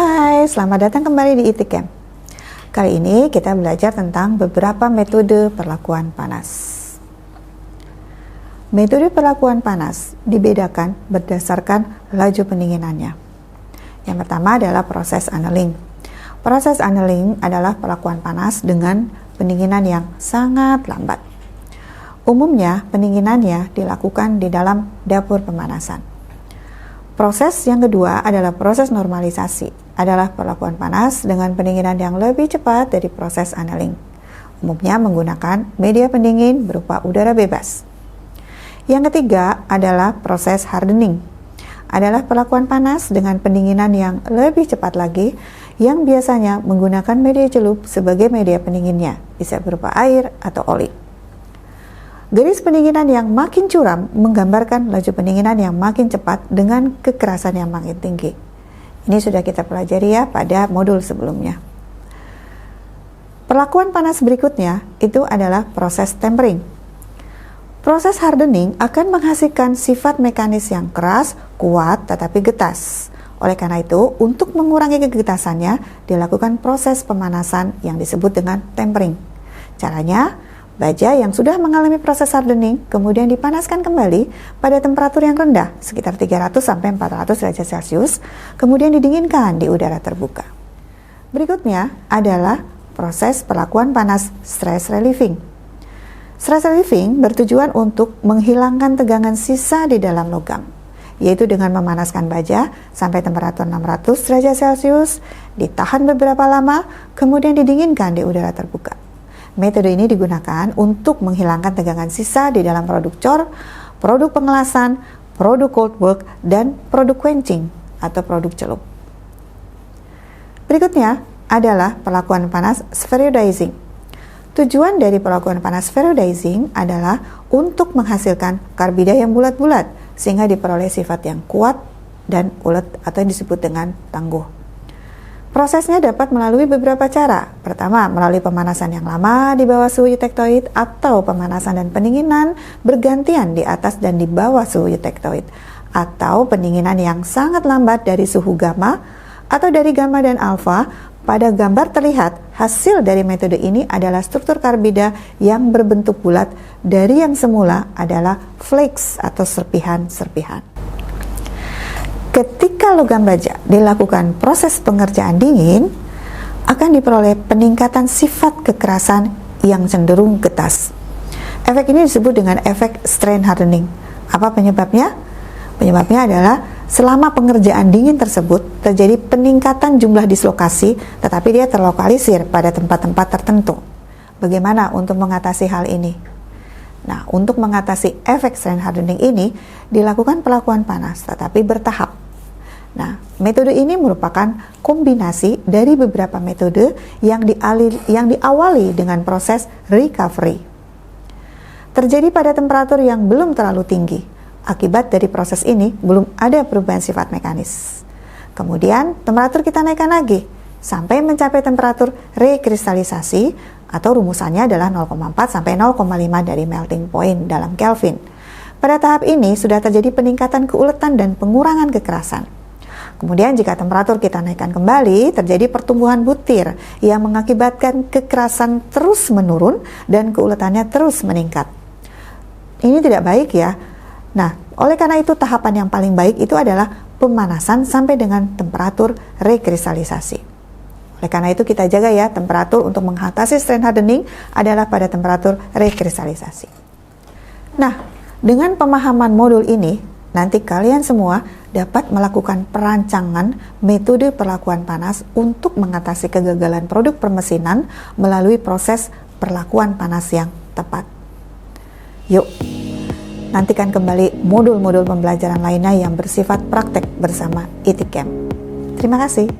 Hai, selamat datang kembali di ITCamp. Kali ini kita belajar tentang beberapa metode perlakuan panas. Metode perlakuan panas dibedakan berdasarkan laju pendinginannya. Yang pertama adalah proses annealing. Proses annealing adalah perlakuan panas dengan pendinginan yang sangat lambat. Umumnya pendinginannya dilakukan di dalam dapur pemanasan. Proses yang kedua adalah proses normalisasi, adalah perlakuan panas dengan pendinginan yang lebih cepat dari proses annealing. Umumnya menggunakan media pendingin berupa udara bebas. Yang ketiga adalah proses hardening, adalah perlakuan panas dengan pendinginan yang lebih cepat lagi, yang biasanya menggunakan media celup sebagai media pendinginnya, bisa berupa air atau oli. Garis pendinginan yang makin curam menggambarkan laju pendinginan yang makin cepat dengan kekerasan yang makin tinggi. Ini sudah kita pelajari ya pada modul sebelumnya. Perlakuan panas berikutnya itu adalah proses tempering. Proses hardening akan menghasilkan sifat mekanis yang keras, kuat, tetapi getas. Oleh karena itu, untuk mengurangi kegetasannya, dilakukan proses pemanasan yang disebut dengan tempering. Caranya, baja yang sudah mengalami proses hardening kemudian dipanaskan kembali pada temperatur yang rendah, sekitar 300-400 derajat Celcius, kemudian didinginkan di udara terbuka. Berikutnya adalah proses perlakuan panas stress relieving. Stress relieving bertujuan untuk menghilangkan tegangan sisa di dalam logam, yaitu dengan memanaskan baja sampai temperatur 600 derajat Celcius, ditahan beberapa lama, kemudian didinginkan di udara terbuka. Metode ini digunakan untuk menghilangkan tegangan sisa di dalam produk cor, produk pengelasan, produk cold work, dan produk quenching atau produk celup. Berikutnya adalah perlakuan panas spheroidizing. Tujuan dari perlakuan panas spheroidizing adalah untuk menghasilkan karbida yang bulat-bulat sehingga diperoleh sifat yang kuat dan ulet atau yang disebut dengan tangguh. Prosesnya dapat melalui beberapa cara. Pertama, melalui pemanasan yang lama di bawah suhu eutectoid atau pemanasan dan pendinginan bergantian di atas dan di bawah suhu eutectoid, atau pendinginan yang sangat lambat dari suhu gamma atau dari gamma dan alfa. Pada gambar terlihat hasil dari metode ini adalah struktur karbida yang berbentuk bulat dari yang semula adalah flakes atau serpihan-serpihan. Ketika logam baja dilakukan proses pengerjaan dingin, akan diperoleh peningkatan sifat kekerasan yang cenderung getas. Efek ini disebut dengan efek strain hardening. Apa penyebabnya? Penyebabnya adalah selama pengerjaan dingin tersebut terjadi peningkatan jumlah dislokasi, tetapi dia terlokalisir pada tempat-tempat tertentu. Bagaimana untuk mengatasi hal ini? Nah, untuk mengatasi efek strain hardening ini dilakukan perlakuan panas, tetapi bertahap. Nah, metode ini merupakan kombinasi dari beberapa metode yang diawali dengan proses recovery. Terjadi pada temperatur yang belum terlalu tinggi. Akibat dari proses ini belum ada perubahan sifat mekanis. Kemudian temperatur kita naikkan lagi sampai mencapai temperatur rekristalisasi, atau rumusannya adalah 0,4 sampai 0,5 dari melting point dalam Kelvin. Pada tahap ini sudah terjadi peningkatan keuletan dan pengurangan kekerasan. Kemudian jika temperatur kita naikkan kembali, terjadi pertumbuhan butir yang mengakibatkan kekerasan terus menurun dan keuletannya terus meningkat. Ini tidak baik ya. Nah, oleh karena itu tahapan yang paling baik itu adalah pemanasan sampai dengan temperatur rekristalisasi. Oleh karena itu kita jaga ya, temperatur untuk mengatasi strain hardening adalah pada temperatur rekristalisasi. Nah, dengan pemahaman modul ini, nanti kalian semua dapat melakukan perancangan metode perlakuan panas untuk mengatasi kegagalan produk permesinan melalui proses perlakuan panas yang tepat. Yuk, nantikan kembali modul-modul pembelajaran lainnya yang bersifat praktek bersama ITCamp. Terima kasih.